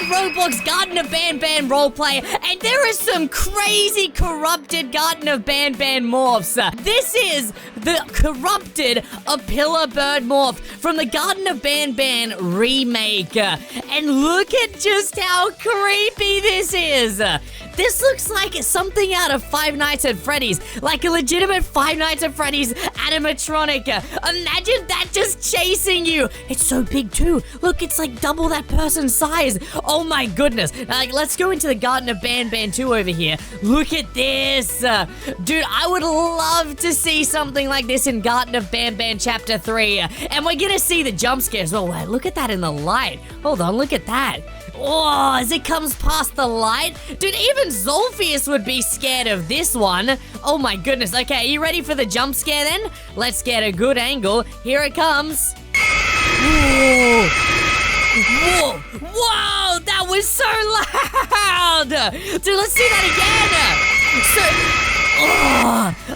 Roblox Garten of Banban roleplay, and there is some crazy corrupted Garten of Banban morphs. This is the corrupted Opila bird morph from the Garten of Banban remake. And look at just how creepy this is. This looks like something out of Five Nights at Freddy's, like a legitimate Five Nights at Freddy's animatronic. Imagine that just chasing you. It's so big too. Look, it's like double that person's size. Oh my goodness. Let's go into the Garten of Banban 2 over here. Look at this. Dude, I would love to see something like this in Garten of Banban Chapter 3. And we're gonna see the jump scares. Oh, wait, look at that in the light. Hold on, look at that. Oh, as it comes past the light. Dude, even Zolphius would be scared of this one. Oh my goodness. Okay, are you ready for the jump scare then? Let's get a good angle. Here it comes. Whoa. Whoa. Whoa, that was so loud. Dude, let's see that again.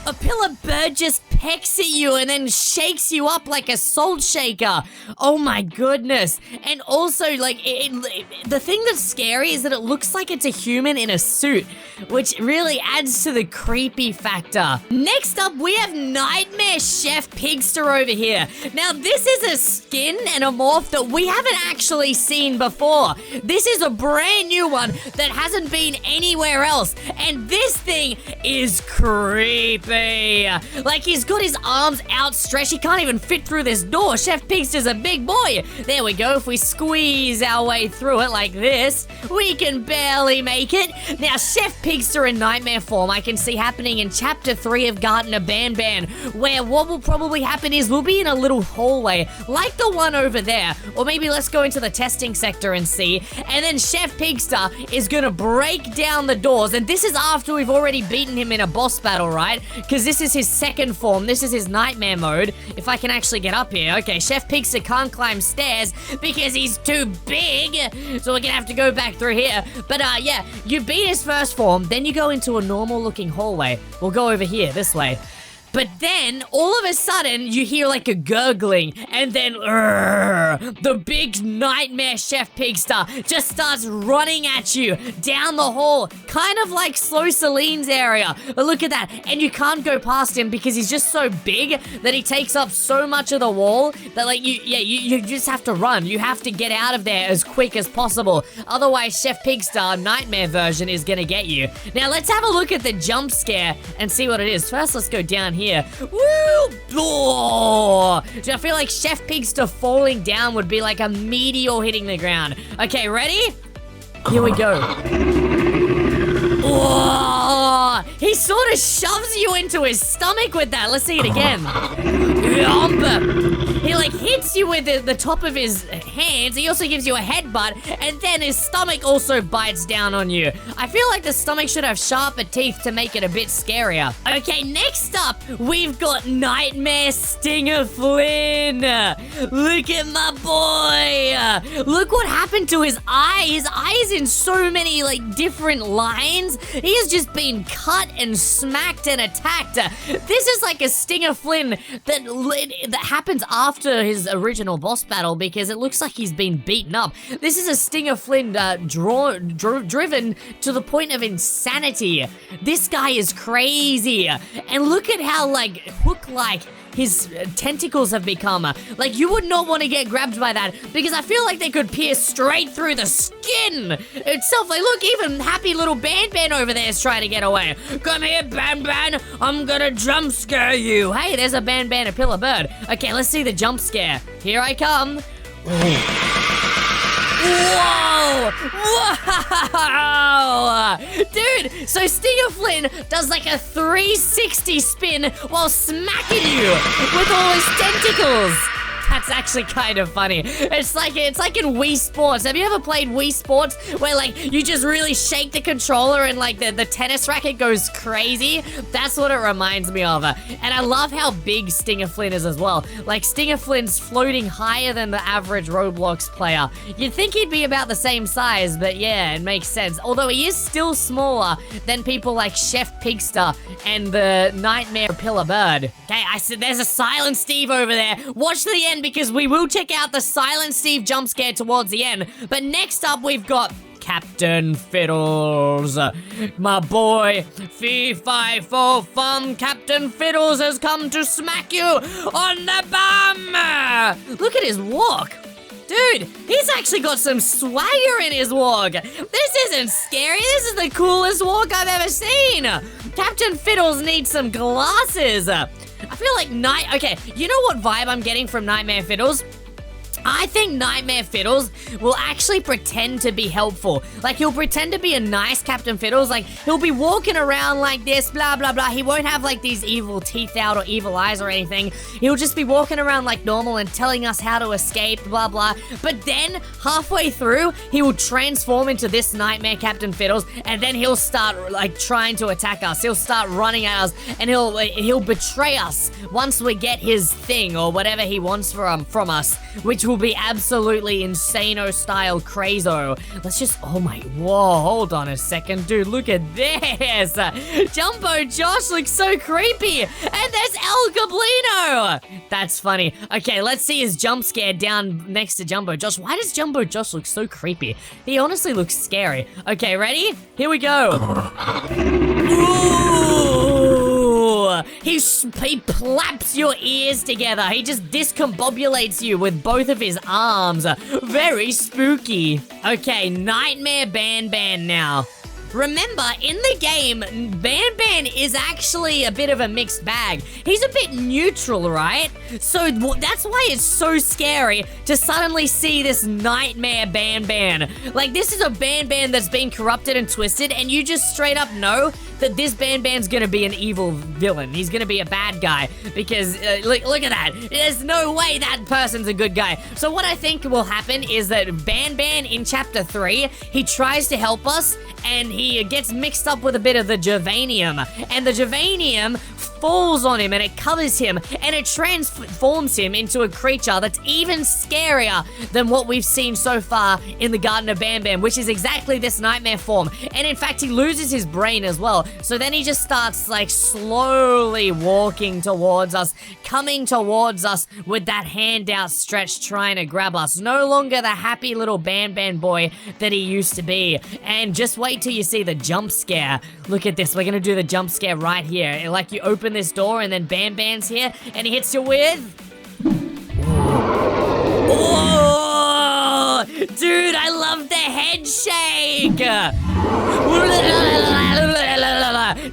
A pillar bird just pecks at you and then shakes you up like a salt shaker. Oh my goodness. And also, like, the thing that's scary is that it looks like it's a human in a suit, which really adds to the creepy factor. Next up, we have Nightmare Chef Pigster over here. Now, this is a skin and a morph that we haven't actually seen before. This is a brand new one that hasn't been anywhere else. And this thing is creepy. Like, he's got his arms outstretched. He can't even fit through this door. Chef Pigster's a big boy. There we go. If we squeeze our way through it like this, we can barely make it. Now, Chef Pigster in nightmare form, I can see happening in Chapter 3 of Garten of Banban, where what will probably happen is we'll be in a little hallway, like the one over there. Or maybe let's go into the testing sector and see. And then Chef Pigster is gonna break down the doors. And this is after we've already beaten him in a boss battle, right? Because this is his second form. This is his nightmare mode. If I can actually get up here. Okay, Chef Pigster can't climb stairs because he's too big. So we're gonna have to go back through here. But yeah, you beat his first form, then you go into a normal looking hallway. We'll go over here, this way. But then, all of a sudden, you hear like a gurgling, and then the big nightmare Chef Pigster just starts running at you down the hall, kind of like Slow Celine's area. But look at that, and you can't go past him because he's just so big that he takes up so much of the wall that like you just have to run. You have to get out of there as quick as possible. Otherwise, Chef Pigster nightmare version is gonna get you. Now, let's have a look at the jump scare and see what it is. First, let's go down here. Woo! Oh! I feel like Chef Pigster falling down would be like a meteor hitting the ground. Okay, ready? Here we go. Whoa! He sort of shoves you into his stomach with that. Let's see it again. He like hits you with the top of his hands. He also gives you a headbutt, and then his stomach also bites down on you. I feel like the stomach should have sharper teeth to make it a bit scarier. Okay, next up, we've got Nightmare Stinger Flynn. Look at my boy. Look what happened to his eye. His eye is in so many like different lines. He has just been cut and smacked and attacked. This is like a Stinger Flynn that happens after his original boss battle because it looks like he's been beaten up. This is a Stinger Flynn driven to the point of insanity. This guy is crazy. And look at how like hook-like his tentacles have become. Like, you would not want to get grabbed by that because I feel like they could pierce straight through the skin itself. Like, look, even happy little Banban over there is trying to get away. Come here, Banban. I'm gonna jump scare you. Hey, there's a Banban, a pillar bird. Okay, let's see the jump scare. Here I come. Whoa! Whoa! Dude, so Stinger Flynn does like a 360 spin while smacking you with all his tentacles. That's actually kind of funny. It's like in Wii Sports. Have you ever played Wii Sports where like you just really shake the controller and like the tennis racket goes crazy? That's what it reminds me of. And I love how big Stinger Flynn is as well. Like Stinger Flynn's floating higher than the average Roblox player. You'd think he'd be about the same size, but yeah, it makes sense. Although he is still smaller than people like Chef Pigster and the Nightmare Pillar Bird. Okay, I said there's a Silent Steve over there. Watch the end because we will check out the Silent Steve jump scare towards the end. But next up, we've got Captain Fiddles. My boy, fee fi fo fum, Captain Fiddles has come to smack you on the bum. Look at his walk. Dude, he's actually got some swagger in his walk. This isn't scary. This is the coolest walk I've ever seen. Captain Fiddles needs some glasses. I feel like Okay, you know what vibe I'm getting from Nightmare Fiddles? I think Nightmare Fiddles will actually pretend to be helpful. Like, he'll pretend to be a nice Captain Fiddles. Like, he'll be walking around like this, blah, blah, blah. He won't have, like, these evil teeth out or evil eyes or anything. He'll just be walking around like normal and telling us how to escape, blah, blah. But then, halfway through, he will transform into this Nightmare Captain Fiddles, and then he'll start, like, trying to attack us. He'll start running at us, and he'll betray us once we get his thing or whatever he wants from us, which will be absolutely insano-style crazo. Let's just, whoa, hold on a second, dude, look at this. Jumbo Josh looks so creepy, and there's El Goblino. That's funny. Okay, let's see his jump scare down next to Jumbo Josh. Why does Jumbo Josh look so creepy? He honestly looks scary. Okay, ready? Here we go. Ooh. He plaps your ears together. He just discombobulates you with both of his arms. Very spooky. Okay, Nightmare Banban now. Remember, in the game, Banban is actually a bit of a mixed bag. He's a bit neutral, right? So that's why it's so scary to suddenly see this Nightmare Banban. Like, this is a Banban that's been corrupted and twisted, and you just straight up know that this Banban's gonna be an evil villain. He's gonna be a bad guy because, look at that. There's no way that person's a good guy. So what I think will happen is that Banban in Chapter 3, he tries to help us, and he gets mixed up with a bit of the Gervanium, and the Gervanium falls on him and it covers him, and it transforms him into a creature that's even scarier than what we've seen so far in the Garten of Banban, which is exactly this nightmare form. And in fact, he loses his brain as well. So then he just starts like slowly walking towards us, coming towards us with that hand outstretched, trying to grab us. No longer the happy little Banban boy that he used to be. And just wait till you see the jump scare. Look at this. We're gonna do the jump scare right here. Like, you open this door and then Banban's here and he hits you with... Oh, dude, I love the head shake.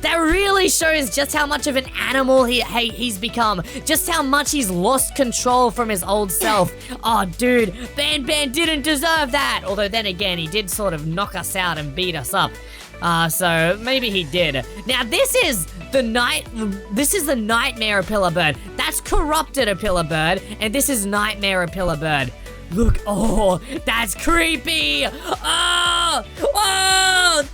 That really shows just how much of an animal he's become. Just how much he's lost control from his old self. Oh, dude, Banban didn't deserve that. Although then again, he did sort of knock us out and beat us up. So maybe he did. Now this is the Nightmare Opila Bird. That's corrupted Opila Bird, and this is Nightmare Opila Bird. Look, oh, that's creepy. Oh,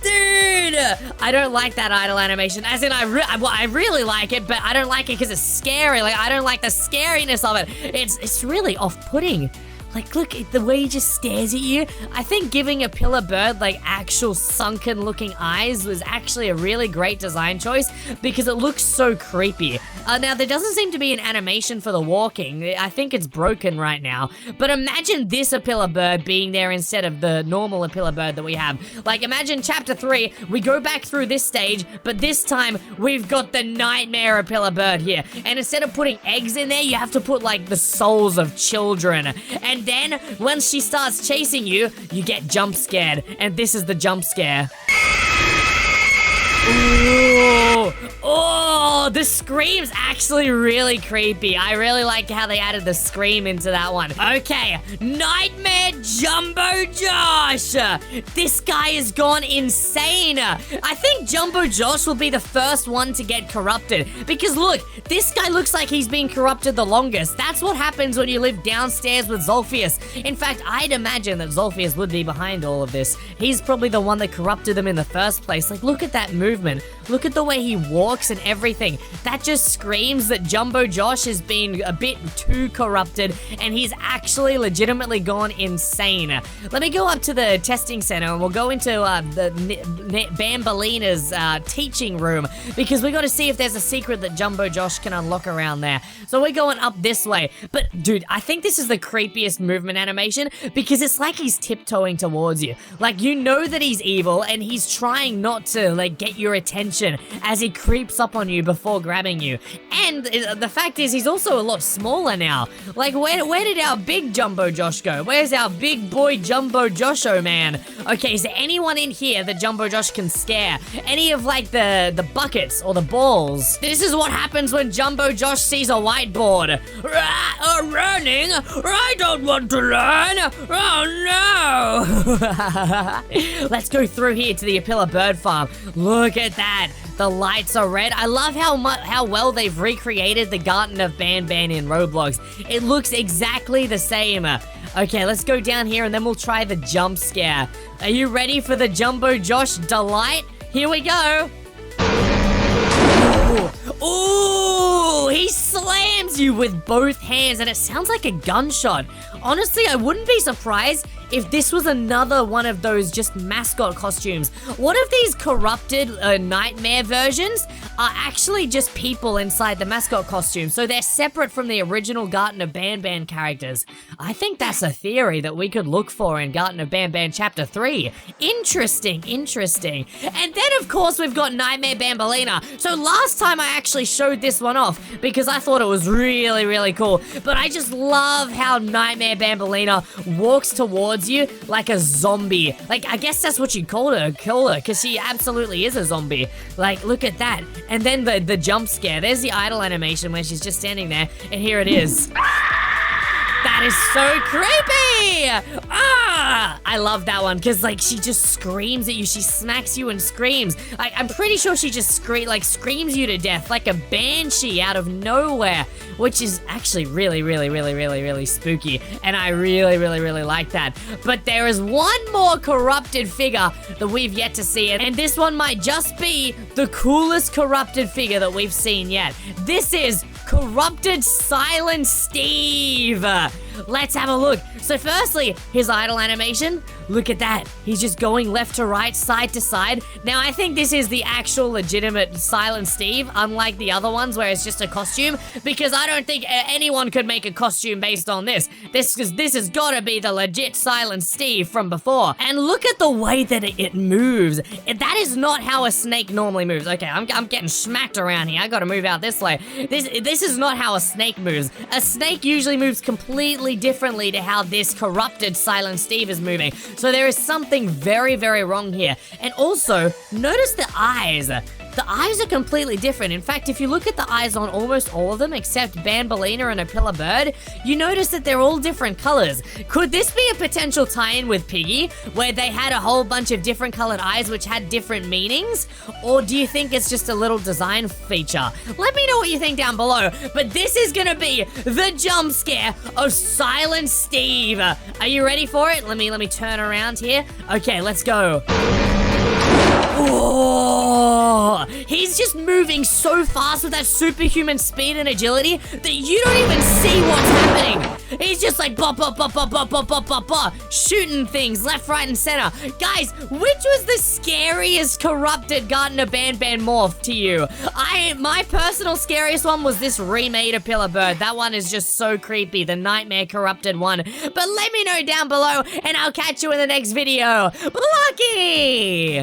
dude. I don't like that idle animation. As in, I really like it, but I don't like it because it's scary. Like, I don't like the scariness of it. It's really off-putting. Like, look, the way he just stares at you. I think giving Opila Bird, like, actual sunken-looking eyes was actually a really great design choice because it looks so creepy. Now, there doesn't seem to be an animation for the walking. I think it's broken right now. But imagine this Opila Bird being there instead of the normal Opila Bird that we have. Like, imagine Chapter 3, we go back through this stage, but this time, we've got the Nightmare Opila Bird here. And instead of putting eggs in there, you have to put, like, the souls of children. And then, once she starts chasing you, you get jump scared. And this is the jump scare. Ooh. Oh, the scream's actually really creepy. I really like how they added the scream into that one. Okay, Nightmare Jumbo Josh. This guy has gone insane. I think Jumbo Josh will be the first one to get corrupted. Because look, this guy looks like he's been corrupted the longest. That's what happens when you live downstairs with Zolphius. In fact, I'd imagine that Zolphius would be behind all of this. He's probably the one that corrupted them in the first place. Like, look at that movement. Look at the way he walks and everything. anything. That just screams that Jumbo Josh has been a bit too corrupted, and he's actually legitimately gone insane. Let me go up to the testing center, and we'll go into the Bambolina's teaching room, because we got to see if there's a secret that Jumbo Josh can unlock around there. So we're going up this way. But, dude, I think this is the creepiest movement animation, because it's like he's tiptoeing towards you. Like, you know that he's evil, and he's trying not to, like, get your attention as he creeps up on you before grabbing you. And the fact is, he's also a lot smaller now. Like, where did our big Jumbo Josh go? Where's our big boy Jumbo Josho, man? Okay, is there anyone in here that Jumbo Josh can scare? Any of, like, the buckets or the balls? This is what happens when Jumbo Josh sees a whiteboard. Learning? I don't want to learn. Oh, no. Let's go through here to the Opila bird farm. Look at that. The lights are red. I love how well they've recreated the Garten of Banban in Roblox. It looks exactly the same. Okay, let's go down here and then we'll try the jump scare. Are you ready for the Jumbo Josh delight? Here we go. Ooh, he slams you with both hands and it sounds like a gunshot. Honestly, I wouldn't be surprised if this was another one of those just mascot costumes. What if these corrupted nightmare versions are actually just people inside the mascot costume, so they're separate from the original Garten of Banban characters? I think that's a theory that we could look for in Garten of Banban Chapter 3. Interesting, interesting. And then, of course, we've got Nightmare Bambolina. So last time I actually showed this one off because I thought it was really, really cool. But I just love how Nightmare Bambolina walks towards you like a zombie. Like, I guess that's what you call her, because she absolutely is a zombie. Like, look at that. And then the jump scare. There's the idle animation where she's just standing there, and here it is. That is so creepy! Ah! I love that one, because, like, she just screams at you. She smacks you and screams. I'm pretty sure she just screams you to death, like a banshee out of nowhere, which is actually really, really, really, really, really spooky, and I really, really, really like that. But there is one more corrupted figure that we've yet to see, and this one might just be the coolest corrupted figure that we've seen yet. This is Corrupted Silent Steve. Let's have a look. So firstly, his idle animation. Look at that. He's just going left to right, side to side. Now, I think this is the actual legitimate Silent Steve, unlike the other ones where it's just a costume, because I don't think anyone could make a costume based on this. This has got to be the legit Silent Steve from before. And look at the way that it moves. That is not how a snake normally moves. Okay, I'm getting smacked around here. I got to move out this way. This is not how a snake moves. A snake usually moves completely differently to how this corrupted Silent Steve is moving. So there is something very, very wrong here. And also, notice the eyes. The eyes are completely different. In fact, if you look at the eyes on almost all of them except Bambolina and Opila Bird, you notice that they're all different colors. Could this be a potential tie-in with Piggy, where they had a whole bunch of different colored eyes which had different meanings? Or do you think it's just a little design feature? Let me know what you think down below. But this is gonna be the jump scare of Silent Steve. Are you ready for it? Let me turn around here. Okay, let's go. Oh, he's just moving so fast with that superhuman speed and agility that you don't even see what's happening. He's just like shooting things left, right, and center. Guys, which was the scariest corrupted Garten of Banban morph to you? My personal scariest one was this remade Opila Bird. That one is just so creepy, the nightmare corrupted one. But let me know down below, and I'll catch you in the next video. Lucky!